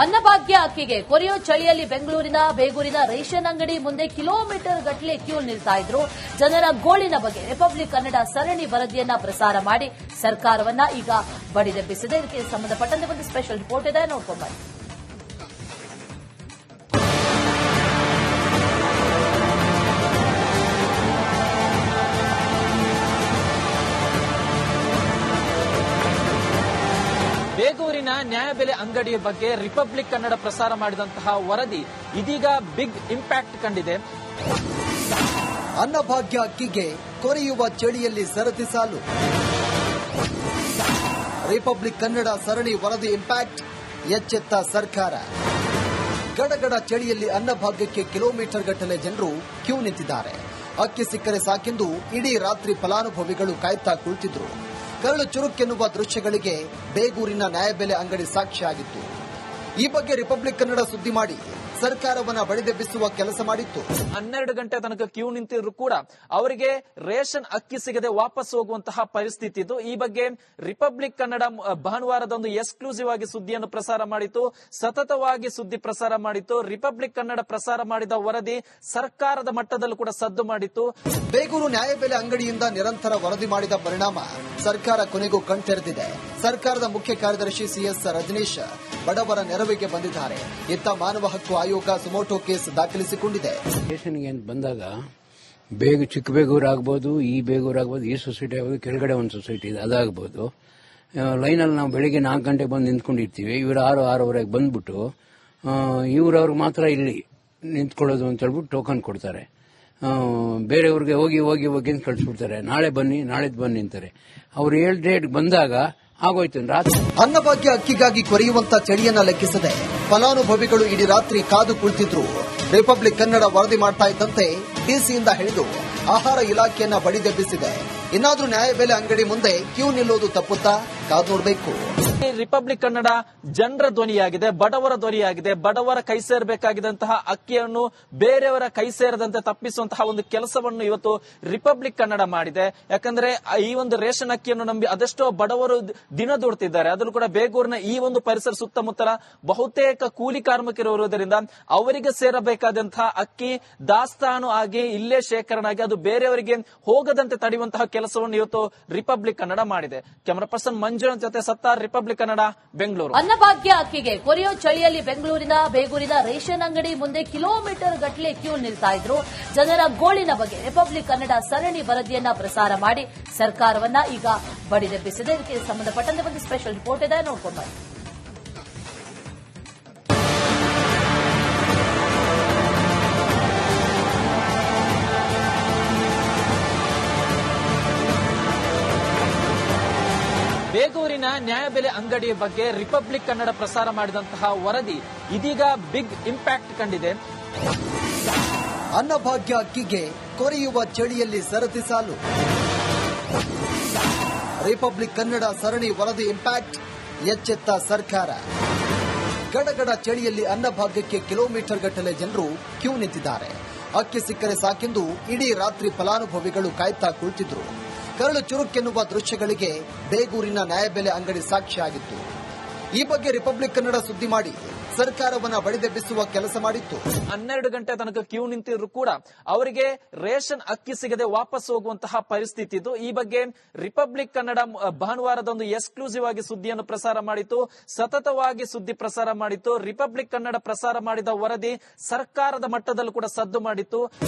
ಅನ್ನಭಾಗ್ಯ ಅಕ್ಕಿಗೆ ಕೊರೆಯೋ ಚಳಿಯಲ್ಲಿ ಬೆಂಗಳೂರಿನ ಬೇಗೂರಿನ ರೇಷನ್ ಅಂಗಡಿ ಮುಂದೆ ಕಿಲೋಮೀಟರ್ ಗಟ್ಟಲೆ ಕ್ಯೂ ನಿಲ್ತಾ ಇದ್ರು. ಜನರ ಗೋಳಿನ ಬಗ್ಗೆ ರಿಪಬ್ಲಿಕ್ ಕನ್ನಡ ಸರಣಿ ವರದಿಯನ್ನ ಪ್ರಸಾರ ಮಾಡಿ ಸರ್ಕಾರವನ್ನ ಈಗ ಬಡಿದೆಬ್ಬಿಸಿದೆ. ಇದಕ್ಕೆ ಸಂಬಂಧಪಟ್ಟಂತೆ ಒಂದು ಸ್ಪೆಷಲ್ ರಿಪೋರ್ಟ್ ಇದೆ, ನೋಡ್ಕೊಂಡ್ಬನ್ನಿ. ಬೇಗೂರಿನ ನ್ಯಾಯಬೆಲೆ ಅಂಗಡಿಯ ಬಗ್ಗೆ ರಿಪಬ್ಲಿಕ್ ಕನ್ನಡ ಪ್ರಸಾರ ಮಾಡಿದಂತಹ ವರದಿ ಇದೀಗ ಬಿಗ್ ಇಂಪ್ಯಾಕ್ಟ್ ಕಂಡಿದೆ. ಅನ್ನಭಾಗ್ಯ ಅಕ್ಕಿಗೆ ಕೊರೆಯುವ ಚಳಿಯಲ್ಲಿ ಸರತಿ ಸಾಲು. ರಿಪಬ್ಲಿಕ್ ಕನ್ನಡ ಸರಣಿ ವರದಿ ಇಂಪ್ಯಾಕ್ಟ್, ಎಚ್ಚೆತ್ತ ಸರ್ಕಾರ. ಗಡಗಡ ಚಳಿಯಲ್ಲಿ ಅನ್ನಭಾಗ್ಯಕ್ಕೆ ಕಿಲೋಮೀಟರ್ ಗಟ್ಟಲೆ ಜನರು ಕ್ಯೂ ನಿಂತಿದ್ದಾರೆ. ಅಕ್ಕಿ ಸಿಕ್ಕರೆ ಸಾಕೆಂದು ಇಡೀ ರಾತ್ರಿ ಫಲಾನುಭವಿಗಳು ಕಾಯ್ತಾ ಕುಳಿತಿದ್ರು. ಕರಳು ಚುರುಕೆನ್ನುವ ದೃಶ್ಯಗಳಿಗೆ ಬೇಗೂರಿನ ನ್ಯಾಯಬೆಲೆ ಅಂಗಡಿ ಸಾಕ್ಷಿಯಾಗಿತ್ತು. ಈ ಬಗ್ಗೆ ರಿಪಬ್ಲಿಕ್ ಕನ್ನಡ ಸುದ್ದಿ ಮಾಡಿ ಸರ್ಕಾರವನ್ನ ಬಡಿದೆಬ್ಬಿಸುವ ಕೆಲಸ ಮಾಡಿತ್ತು. 12 ಗಂಟೆ ತನಕ ಕ್ಯೂ ನಿಂತಿದ್ರು ಕೂಡ ಅವರಿಗೆ ರೇಷನ್ ಅಕ್ಕಿ ಸಿಗದೆ ವಾಪಸ್ ಹೋಗುವಂತಹ ಪರಿಸ್ಥಿತಿ ಇತ್ತು. ಈ ಬಗ್ಗೆ ರಿಪಬ್ಲಿಕ್ ಕನ್ನಡ ಭಾನುವಾರದೊಂದು ಎಕ್ಸ್ಕ್ಲೂಸಿವ್ ಆಗಿ ಸುದ್ದಿಯನ್ನು ಪ್ರಸಾರ ಮಾಡಿತ್ತು, ಸತತವಾಗಿ ಸುದ್ದಿ ಪ್ರಸಾರ ಮಾಡಿತ್ತು. ರಿಪಬ್ಲಿಕ್ ಕನ್ನಡ ಪ್ರಸಾರ ಮಾಡಿದ ವರದಿ ಸರ್ಕಾರದ ಮಟ್ಟದಲ್ಲೂ ಕೂಡ ಸದ್ದು ಮಾಡಿತ್ತು. ಬೇಗೂರು ನ್ಯಾಯಬೆಲೆ ಅಂಗಡಿಯಿಂದ ನಿರಂತರ ವರದಿ ಮಾಡಿದ ಪರಿಣಾಮ ಸರ್ಕಾರ ಕೊನೆಗೂ ಕಣ್ತೆರೆದಿದೆ. ಸರ್ಕಾರದ ಮುಖ್ಯ ಕಾರ್ಯದರ್ಶಿ ಸಿಎಸ್ ರಜನೀಶ್ ಬಡವರ ನೆರವಿಗೆ ಬಂದಿದ್ದಾರೆ. ಇತ್ತ ಮಾನವ ಹಕ್ಕು ಆಯೋಗ ಸುಮೋಟೋ ಕೇಸ್ ದಾಖಲಿಸಿಕೊಂಡಿದೆ. ಸ್ಟೇಷನ್ಗೆ ಅಂತ ಬಂದಾಗ ಚಿಕ್ಕ ಬೇಗೂರು ಆಗ್ಬೋದು, ಈ ಬೇಗೂರು ಆಗ್ಬೋದು, ಈ ಸೊಸೈಟಿ ಆಗ್ಬೋದು, ಕೆಳಗಡೆ ಒಂದು ಸೊಸೈಟಿ ಇದೆ ಅದಾಗಬಹುದು. ಲೈನಲ್ಲಿ ನಾವು ಬೆಳಿಗ್ಗೆ 4 ಗಂಟೆಗೆ ಬಂದು ನಿಂತ್ಕೊಂಡಿರ್ತೀವಿ. ಇವರು 6-6:30 ಬಂದ್ಬಿಟ್ಟು ಇವ್ರವ್ರಿಗೆ ಮಾತ್ರ ಇಲ್ಲಿ ನಿಂತ್ಕೊಳ್ಳೋದು ಅಂತ ಹೇಳ್ಬಿಟ್ಟು ಟೋಕನ್ ಕೊಡ್ತಾರೆ. ಬೇರೆಯವ್ರಿಗೆ ಹೋಗಿ ಹೋಗಿ ಹೋಗಿ ಅಂತ ಕಳಿಸ್ಬಿಡ್ತಾರೆ. ನಾಳೆ ಬನ್ನಿ, ನಾಳೆದ್ ಬನ್ನಿ ಅಂತಾರೆ. ಅವ್ರು 7 ಡೇಟ್ ಬಂದಾಗ ಆಗೋಯ್ತು ರಾತ್ರಿ. ಅನ್ನಭಾಗ್ಯ ಅಕ್ಕಿಗಾಗಿ ಕೊರೆಯುವಂತ ಚಳಿಯನ್ನ ಲೆಕ್ಕಿಸದೆ ಫಲಾನುಭವಿಗಳು ಇಡೀ ರಾತ್ರಿ ಕಾದು ಕುಳಿತಿದ್ರು. ರಿಪಬ್ಲಿಕ್ ಕನ್ನಡ ವರದಿ ಮಾಡ್ತಾ ಇದ್ದಂತೆ ಡಿಸಿಯಿಂದ ಹಿಡಿದು ಆಹಾರ ಇಲಾಖೆಯನ್ನ ಬಡಿದೆಬ್ಬಿಸಿದೆ. ಇನ್ನಾದ್ರೂ ನ್ಯಾಯಬೆಲೆ ಅಂಗಡಿ ಮುಂದೆ ಕ್ಯೂ ನಿಲ್ಲೋದು ತಪ್ಪುತ್ತಾ? ಕಾದು ನೋಡಬೇಕು. ರಿಪಬ್ಲಿಕ್ ಕನ್ನಡ ಜನರ ಧ್ವನಿಯಾಗಿದೆ, ಬಡವರ ಧ್ವನಿಯಾಗಿದೆ. ಬಡವರ ಕೈ ಸೇರಬೇಕಾಗಿದ್ದಂತಹ ಅಕ್ಕಿಯನ್ನು ಬೇರೆಯವರ ಕೈ ಸೇರದಂತೆ ತಪ್ಪಿಸುವಂತಹ ಒಂದು ಕೆಲಸವನ್ನು ಇವತ್ತು ರಿಪಬ್ಲಿಕ್ ಕನ್ನಡ ಮಾಡಿದೆ. ಯಾಕಂದ್ರೆ ಈ ಒಂದು ರೇಷನ್ ಅಕ್ಕಿಯನ್ನು ನಂಬಿ ಅದೆಷ್ಟೋ ಬಡವರು ದಿನ ದುಡ್ತಿದ್ದಾರೆ. ಅದರಲ್ಲೂ ಕೂಡ ಬೇಗೂರಿನ ಈ ಒಂದು ಪರಿಸರ ಸುತ್ತಮುತ್ತಲ ಬಹುತೇಕ ಕೂಲಿ ಕಾರ್ಮಿಕರು ಇರುವುದರಿಂದ ಅವರಿಗೆ ಸೇರಬೇಕಾದಂತಹ ಅಕ್ಕಿ ದಾಸ್ತಾನು ಆಗಿ ಇಲ್ಲೇ ಶೇಖರಣೆ ಆಗಿ ಅದು ಬೇರೆಯವರಿಗೆ ಹೋಗದಂತೆ ತಡೆಯುವಂತಹ ಕೆಲಸವನ್ನು ಇವತ್ತು ರಿಪಬ್ಲಿಕ್ ಕನ್ನಡ ಮಾಡಿದೆ. ಕ್ಯಾಮರಾ ಪರ್ಸನ್ ಮಂಜುನಾಥ್ ಜೊತೆ ಸತ್ತಾರ್, ರಿಪಬ್ಲಿಕ್ ಕನ್ನಡ, ಬೆಂಗಳೂರು. ಅನ್ನಭಾಗ್ಯ ಅಕ್ಕಿಗೆ ಕೊರೆಯೋ ಚಳಿಯಲ್ಲಿ ಬೆಂಗಳೂರಿನ ಬೇಗೂರಿನ ರೇಷನ್ ಅಂಗಡಿ ಮುಂದೆ ಕಿಲೋಮೀಟರ್ ಗಟ್ಟಲೆ ಕ್ಯೂ ನಿಲ್ತಾ ಇದ್ರು. ಜನರ ಗೋಳಿನ ಬಗ್ಗೆ ರಿಪಬ್ಲಿಕ್ ಕನ್ನಡ ಸರಣಿ ವರದಿಯನ್ನ ಪ್ರಸಾರ ಮಾಡಿ ಸರ್ಕಾರವನ್ನ ಈಗ ಬಡಿದೆಬ್ಬಿಸಿದೆ. ಇದಕ್ಕೆ ಸಂಬಂಧಪಟ್ಟಂತೆ ಒಂದು ಸ್ಪೆಷಲ್ ರಿಪೋರ್ಟ್ ಇದೆ, ನೋಡ್ಕೊಂಡ್ಬನ್ನಿ. ಬೇಗೂರಿನ ನ್ಯಾಯಬೆಲೆ ಅಂಗಡಿಯ ಬಗ್ಗೆ ರಿಪಬ್ಲಿಕ್ ಕನ್ನಡ ಪ್ರಸಾರ ಮಾಡಿದಂತಹ ವರದಿ ಇದೀಗ ಬಿಗ್ ಇಂಪ್ಯಾಕ್ಟ್ ಕಂಡಿದೆ. ಅನ್ನಭಾಗ್ಯ ಅಕ್ಕಿಗೆ ಕೊರೆಯುವ ಚಳಿಯಲ್ಲಿ ಸರತಿ ಸಾಲು. ರಿಪಬ್ಲಿಕ್ ಕನ್ನಡ ಸರಣಿ ವರದಿ ಇಂಪ್ಯಾಕ್ಟ್, ಎಚ್ಚೆತ್ತ ಸರ್ಕಾರ. ಗಡಗಡ ಚಳಿಯಲ್ಲಿ ಅನ್ನಭಾಗ್ಯಕ್ಕೆ ಕಿಲೋಮೀಟರ್ ಗಟ್ಟಲೆ ಜನರು ಕ್ಯೂ ನಿಂತಿದ್ದಾರೆ. ಅಕ್ಕಿ ಸಿಕ್ಕರೆ ಸಾಕೆಂದು ಇಡೀ ರಾತ್ರಿ ಫಲಾನುಭವಿಗಳು ಕಾಯ್ತಾ ಕುಳಿತಿದ್ರು. ಕರಳು ಚುರುಕೆನ್ನುವ ದೃಶ್ಯಗಳಿಗೆ ಬೇಗೂರಿನ ನ್ಯಾಯಬೆಲೆ ಅಂಗಡಿ ಸಾಕ್ಷಿಯಾಗಿತ್ತು. ಈ ಬಗ್ಗೆ ರಿಪಬ್ಲಿಕ್ ಕನ್ನಡ ಸುದ್ದಿ ಮಾಡಿ ಸರ್ಕಾರವನ್ನ ಬಡಿದೆಬ್ಬಿಸುವ ಕೆಲಸ ಮಾಡಿತ್ತು. 12 ಗಂಟೆ ತನಕ ಕ್ಯೂ ನಿಂತಿದ್ರು ಕೂಡ ಅವರಿಗೆ ರೇಷನ್ ಅಕ್ಕಿ ಸಿಗದೆ ವಾಪಸ್ ಹೋಗುವಂತಹ ಪರಿಸ್ಥಿತಿ ಇತ್ತು. ಈ ಬಗ್ಗೆ ರಿಪಬ್ಲಿಕ್ ಕನ್ನಡ ಭಾನುವಾರದೊಂದು ಎಕ್ಸ್ಕ್ಲೂಸಿವ್ ಆಗಿ ಸುದ್ದಿಯನ್ನು ಪ್ರಸಾರ ಮಾಡಿತ್ತು, ಸತತವಾಗಿ ಸುದ್ದಿ ಪ್ರಸಾರ ಮಾಡಿತ್ತು. ರಿಪಬ್ಲಿಕ್ ಕನ್ನಡ ಪ್ರಸಾರ ಮಾಡಿದ ವರದಿ ಸರ್ಕಾರದ ಮಟ್ಟದಲ್ಲೂ ಕೂಡ ಸದ್ದು ಮಾಡಿತ್ತು.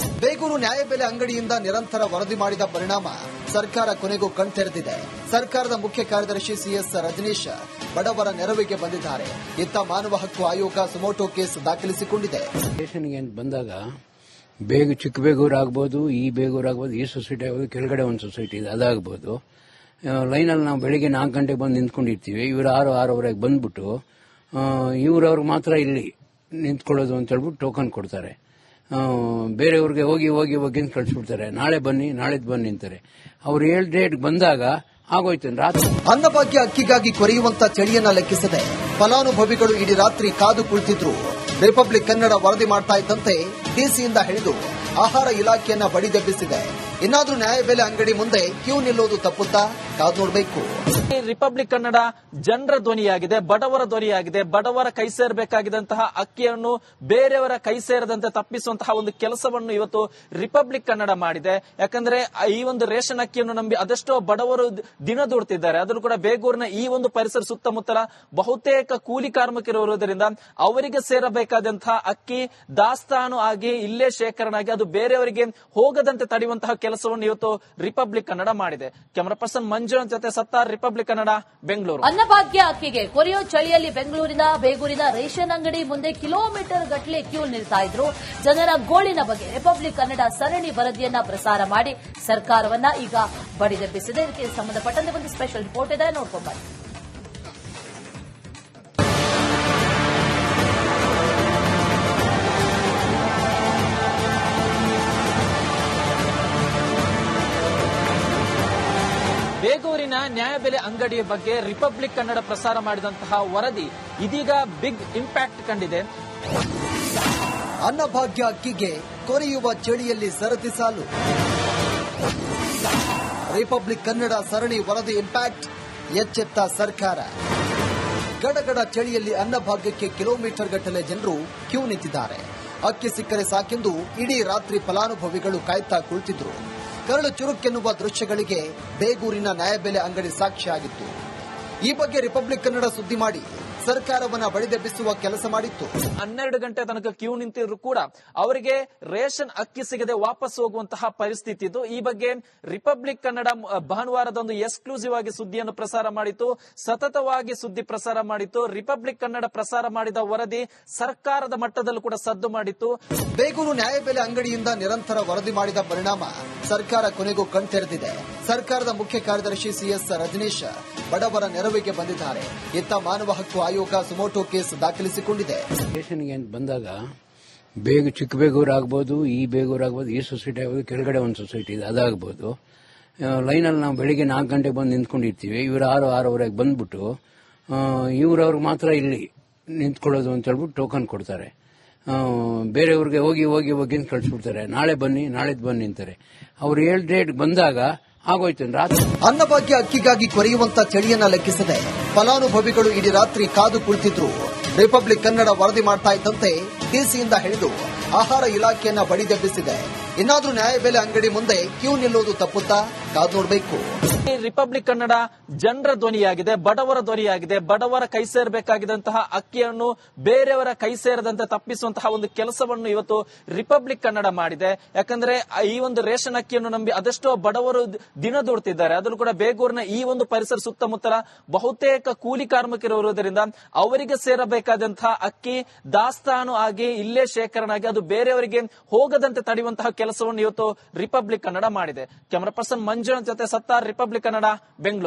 ಬೇಗೂರು ನ್ಯಾಯಬೆಲೆ ಅಂಗಡಿಯಿಂದ ನಿರಂತರ ವರದಿ ಮಾಡಿದ ಪರಿಣಾಮ ಸರ್ಕಾರ ಕೊನೆಗೂ ಕಣ್ತೆರೆದಿದೆ. ಸರ್ಕಾರದ ಮುಖ್ಯ ಕಾರ್ಯದರ್ಶಿ ಸಿಎಸ್ ರಜನೀಶ್ ಬಡವರ ನೆರವಿಗೆ ಬಂದಿದ್ದಾರೆ. ಇತ್ತ ಮಾನವ ಹಕ್ಕು ಆಯೋಗ ಸುಮೋಟೋ ಕೇಸ್ ದಾಖಲಿಸಿಕೊಂಡಿದೆ. ಸ್ಟೇಷನ್ಗೆ ಅಂತ ಬಂದಾಗ ಚಿಕ್ಕ ಬೇಗೂರು ಆಗ್ಬೋದು, ಈ ಬೇಗೂರು ಆಗ್ಬೋದು, ಈ ಸೊಸೈಟಿ ಆಗ್ಬೋದು, ಕೆಳಗಡೆ ಒಂದು ಸೊಸೈಟಿ ಇದೆ ಅದಾಗಬಹುದು. ಲೈನಲ್ಲಿ ನಾವು ಬೆಳಿಗ್ಗೆ 4 ಗಂಟೆಗೆ ಬಂದು ನಿಂತ್ಕೊಂಡಿರ್ತೀವಿ. ಇವರು 6-6:30 ಬಂದ್ಬಿಟ್ಟು ಇವ್ರವ್ರಿಗೆ ಮಾತ್ರ ಇಲ್ಲಿ ನಿಂತ್ಕೊಳ್ಳೋದು ಅಂತ ಹೇಳ್ಬಿಟ್ಟು ಟೋಕನ್ ಕೊಡ್ತಾರೆ. ಬೇರೆಯವ್ರಿಗೆ ಹೋಗಿ ಹೋಗಿ ಹೋಗಿ ಅಂತ ಕಳಿಸ್ಬಿಡ್ತಾರೆ. ನಾಳೆ ಬನ್ನಿ, ನಾಳೆದ್ ಬನ್ನಿ ಅಂತಾರೆ. ಅವ್ರು 7 ಡೇಟ್ ಬಂದಾಗ ಆಗೋಯ್ತು ರಾತ್ರಿ. ಅನ್ನಭಾಗ್ಯ ಅಕ್ಕಿಗಾಗಿ ಕೊರೆಯುವಂತ ಚಳಿಯನ್ನ ಲೆಕ್ಕಿಸದೆ ಫಲಾನುಭವಿಗಳು ಇಡೀ ರಾತ್ರಿ ಕಾದು ಕುಳಿತಿದ್ರು. ರಿಪಬ್ಲಿಕ್ ಕನ್ನಡ ವರದಿ ಮಾಡ್ತಾ ಇದ್ದಂತೆ ಡಿಸಿಯಿಂದ ಹಿಡಿದು ಆಹಾರ ಇಲಾಖೆಯನ್ನ ಬಡಿದೆಬ್ಬಿಸಿದೆ. ಇನ್ನಾದ್ರೂ ನ್ಯಾಯಬೆಲೆ ಅಂಗಡಿ ಮುಂದೆ ಕ್ಯೂ ನಿಲ್ಲೋದು ತಪ್ಪುತ್ತಾ? ಕಾದು ನೋಡಬೇಕು. ರಿಪಬ್ಲಿಕ್ ಕನ್ನಡ ಜನರ ಧ್ವನಿಯಾಗಿದೆ, ಬಡವರ ಧ್ವನಿಯಾಗಿದೆ. ಬಡವರ ಕೈ ಸೇರಬೇಕಾಗಿದ್ದಂತಹ ಅಕ್ಕಿಯನ್ನು ಬೇರೆಯವರ ಕೈ ಸೇರದಂತೆ ತಪ್ಪಿಸುವಂತಹ ಒಂದು ಕೆಲಸವನ್ನು ಇವತ್ತು ರಿಪಬ್ಲಿಕ್ ಕನ್ನಡ ಮಾಡಿದೆ. ಯಾಕಂದ್ರೆ ಈ ಒಂದು ರೇಷನ್ ಅಕ್ಕಿಯನ್ನು ನಂಬಿ ಅದೆಷ್ಟೋ ಬಡವರು ದಿನ ದುಡ್ತಿದ್ದಾರೆ. ಅದನ್ನು ಕೂಡ ಬೇಗೂರಿನ ಈ ಒಂದು ಪರಿಸರ ಸುತ್ತಮುತ್ತಲ ಬಹುತೇಕ ಕೂಲಿ ಕಾರ್ಮಿಕರು ಇರುವುದರಿಂದ ಅವರಿಗೆ ಸೇರಬೇಕಾದಂತಹ ಅಕ್ಕಿ ದಾಸ್ತಾನು ಆಗಿ ಇಲ್ಲೇ ಶೇಖರಣೆ ಆಗಿ ಅದು ಬೇರೆಯವರಿಗೆ ಹೋಗದಂತೆ ತಡೆಯುವಂತಹ ಕೆಲಸವನ್ನು ಇವತ್ತು ರಿಪಬ್ಲಿಕ್ ಕನ್ನಡ ಮಾಡಿದೆ. ಕ್ಯಾಮರಾ ಪರ್ಸನ್ ಮಂಜುನಾಥ್ ಜೊತೆ ಸತ್ತಾರ್, ರಿಪಬ್ಲಿಕ್ ಕನ್ನಡ, ಬೆಂಗಳೂರು. ಅನ್ನಭಾಗ್ಯ ಅಕ್ಕಿಗೆ ಕೊರೆಯೋ ಚಳಿಯಲ್ಲಿ ಬೆಂಗಳೂರಿನ ಬೇಗೂರಿನ ರೇಷನ್ ಅಂಗಡಿ ಮುಂದೆ ಕಿಲೋಮೀಟರ್ ಗಟ್ಟಲೆ ಕ್ಯೂ ನಿಲ್ತಾ ಇದ್ರು. ಜನರ ಗೋಳಿನ ಬಗ್ಗೆ ರಿಪಬ್ಲಿಕ್ ಕನ್ನಡ ಸರಣಿ ವರದಿಯನ್ನ ಪ್ರಸಾರ ಮಾಡಿ ಸರ್ಕಾರವನ್ನ ಈಗ ಬಡಿದೆಬ್ಬಿಸಿದೆ. ಇದಕ್ಕೆ ಸಂಬಂಧಪಟ್ಟಂತೆ ಒಂದು ಸ್ಪೆಷಲ್ ರಿಪೋರ್ಟ್ ಇದೆ, ನೋಡ್ಕೊಂಡು ಬನ್ನಿ. ಬೇಗೂರಿನ ನ್ಯಾಯಬೆಲೆ ಅಂಗಡಿಯ ಬಗ್ಗೆ ರಿಪಬ್ಲಿಕ್ ಕನ್ನಡ ಪ್ರಸಾರ ಮಾಡಿದಂತಹ ವರದಿ ಇದೀಗ ಬಿಗ್ ಇಂಪ್ಯಾಕ್ಟ್ ಕಂಡಿದೆ. ಅನ್ನಭಾಗ್ಯ ಅಕ್ಕಿಗೆ ಕೊರೆಯುವ ಚಳಿಯಲ್ಲಿ ಸರತಿ ಸಾಲು. ರಿಪಬ್ಲಿಕ್ ಕನ್ನಡ ಸರಣಿ ವರದಿ ಇಂಪ್ಯಾಕ್ಟ್, ಎಚ್ಚೆತ್ತ ಸರ್ಕಾರ. ಗಡಗಡ ಚಳಿಯಲ್ಲಿ ಅನ್ನಭಾಗ್ಯಕ್ಕೆ ಕಿಲೋಮೀಟರ್ ಗಟ್ಟಲೆ ಜನರು ಕ್ಯೂ ನಿಂತಿದ್ದಾರೆ. ಅಕ್ಕಿ ಸಿಕ್ಕರೆ ಸಾಕೆಂದು ಇಡೀ ರಾತ್ರಿ ಫಲಾನುಭವಿಗಳು ಕಾಯ್ತಾ ಕುಳಿತಿದ್ರು. ಕರಳು ಚುರುಕೆನ್ನುವ ದೃಶ್ಯಗಳಿಗೆ ಬೇಗೂರಿನ ನ್ಯಾಯಬೆಲೆ ಅಂಗಡಿ ಸಾಕ್ಷಿಯಾಗಿತ್ತು. ಈ ಬಗ್ಗೆ ರಿಪಬ್ಲಿಕ್ ಕನ್ನಡ ಸುದ್ದಿ ಮಾಡಿ ಸರ್ಕಾರವನ್ನ ಬಡಿದೆಬ್ಬಿಸುವ ಕೆಲಸ ಮಾಡಿತ್ತು. 12 ಗಂಟೆ ತನಕ ಕ್ಯೂ ನಿಂತಿದ್ರು ಕೂಡ ಅವರಿಗೆ ರೇಷನ್ ಅಕ್ಕಿ ಸಿಗದೆ ವಾಪಸ್ ಹೋಗುವಂತಹ ಪರಿಸ್ಥಿತಿ ಇತ್ತು. ಈ ಬಗ್ಗೆ ರಿಪಬ್ಲಿಕ್ ಕನ್ನಡ ಭಾನುವಾರದಂದು ಎಕ್ಸ್ಕ್ಲೂಸಿವ್ ಆಗಿ ಸುದ್ದಿಯನ್ನು ಪ್ರಸಾರ ಮಾಡಿತ್ತು, ಸತತವಾಗಿ ಸುದ್ದಿ ಪ್ರಸಾರ ಮಾಡಿತ್ತು. ರಿಪಬ್ಲಿಕ್ ಕನ್ನಡ ಪ್ರಸಾರ ಮಾಡಿದ ವರದಿ ಸರ್ಕಾರದ ಮಟ್ಟದಲ್ಲೂ ಕೂಡ ಸದ್ದು ಮಾಡಿತ್ತು. ಬೇಗೂರು ನ್ಯಾಯಬೆಲೆ ಅಂಗಡಿಯಿಂದ ನಿರಂತರ ವರದಿ ಮಾಡಿದ ಪರಿಣಾಮ ಸರ್ಕಾರ ಕೊನೆಗೂ ಕಣ್ತೆರೆದಿದೆ. ಸರ್ಕಾರದ ಮುಖ್ಯ ಕಾರ್ಯದರ್ಶಿ ಸಿಎಸ್ ರಜನೀಶ್ ಬಡವರ ನೆರವಿಗೆ ಬಂದಿದ್ದಾರೆ. ಇತ್ತ ಮಾನವ ಹಕ್ಕು ಆಯೋಗ ಸುಮೋಟೋ ಕೇಸ್ ದಾಖಲಿಸಿಕೊಂಡಿದೆ. ಸ್ಟೇಷನ್ಗೆ ಅಂತ ಬಂದಾಗ ಚಿಕ್ಕ ಬೇಗೂರು ಆಗ್ಬೋದು, ಈ ಬೇಗೂರು ಆಗ್ಬೋದು, ಈ ಸೊಸೈಟಿ ಆಗ್ಬೋದು, ಕೆಳಗಡೆ ಒಂದು ಸೊಸೈಟಿ ಇದೆ ಅದಾಗ್ಬೋದು. ಲೈನಲ್ಲಿ ನಾವು ಬೆಳಿಗ್ಗೆ 4 ಗಂಟೆಗೆ ಬಂದು ನಿಂತ್ಕೊಂಡಿರ್ತೀವಿ. ಇವರು 6-6:30 ಬಂದ್ಬಿಟ್ಟು ಇವ್ರವ್ರಿಗೆ ಮಾತ್ರ ಇಲ್ಲಿ ನಿಂತ್ಕೊಳ್ಳೋದು ಅಂತ ಹೇಳ್ಬಿಟ್ಟು ಟೋಕನ್ ಕೊಡ್ತಾರೆ. ಬೇರೆಯವ್ರಿಗೆ ಹೋಗಿ ಹೋಗಿ ಹೋಗಿ ಅಂತ ಕಳಿಸ್ಬಿಡ್ತಾರೆ. ನಾಳೆ ಬನ್ನಿ, ನಾಳೆದ್ ಬನ್ನಿ ಅಂತಾರೆ. ಅವ್ರು 7 ಡೇಟ್ ಬಂದಾಗ ಆಗೋಯ್ತು ರಾತ್ರಿ. ಅನ್ನಭಾಗ್ಯ ಅಕ್ಕಿಗಾಗಿ ಕೊರೆಯುವಂತ ಚಳಿಯನ್ನ ಲೆಕ್ಕಿಸದೆ ಫಲಾನುಭವಿಗಳು ಇಡೀ ರಾತ್ರಿ ಕಾದು ಕುಳಿತಿದ್ರು. ರಿಪಬ್ಲಿಕ್ ಕನ್ನಡ ವರದಿ ಮಾಡ್ತಾ ಇದ್ದಂತೆ ಡಿಸಿಯಿಂದ ಹಿಡಿದು ಆಹಾರ ಇಲಾಖೆಯನ್ನ ಬಡಿದೆಬ್ಬಿಸಿದೆ. ಇನ್ನಾದ್ರೂ ನ್ಯಾಯಬೆಲೆ ಅಂಗಡಿ ಮುಂದೆ ಕ್ಯೂ ನಿಲ್ಲುವುದು ತಪ್ಪುತ್ತಾ? ಕಾದು ನೋಡಬೇಕು. ರಿಪಬ್ಲಿಕ್ ಕನ್ನಡ ಜನರ ಧ್ವನಿಯಾಗಿದೆ, ಬಡವರ ಧ್ವನಿಯಾಗಿದೆ. ಬಡವರ ಕೈ ಸೇರಬೇಕಾಗಿದ್ದಂತಹ ಅಕ್ಕಿಯನ್ನು ಬೇರೆಯವರ ಕೈ ಸೇರದಂತೆ ತಪ್ಪಿಸುವಂತಹ ಒಂದು ಕೆಲಸವನ್ನು ಇವತ್ತು ರಿಪಬ್ಲಿಕ್ ಕನ್ನಡ ಮಾಡಿದೆ. ಯಾಕಂದ್ರೆ ಈ ಒಂದು ರೇಷನ್ ಅಕ್ಕಿಯನ್ನು ನಂಬಿ ಅದೆಷ್ಟೋ ಬಡವರು ದಿನ ದುಡ್ತಿದ್ದಾರೆ. ಅದನ್ನು ಕೂಡ ಬೇಗೂರಿನ ಈ ಒಂದು ಪರಿಸರ ಸುತ್ತಮುತ್ತಲ ಬಹುತೇಕ ಕೂಲಿ ಕಾರ್ಮಿಕರು ಇರುವುದರಿಂದ ಅವರಿಗೆ ಸೇರಬೇಕಾದಂತಹ ಅಕ್ಕಿ ದಾಸ್ತಾನು ಆಗಿ ಇಲ್ಲೇ ಶೇಖರಣೆ ಆಗಿ ಅದು ಬೇರೆಯವರಿಗೆ ಹೋಗದಂತೆ ತಡೆಯುವಂತಹ ಕೆಲಸವನ್ನು ಇವತ್ತು ರಿಪಬ್ಲಿಕ್ ಕನ್ನಡ ಮಾಡಿದೆ. ಕ್ಯಾಮರಾ ಪರ್ಸನ್ ಮಂಜುನಾಥ್ ಜೊತೆ ಸತ್ತಾರ್, ರಿಪಬ್ಲಿಕ್ ಕನ್ನಡ, ಬೆಂಗಳೂರು.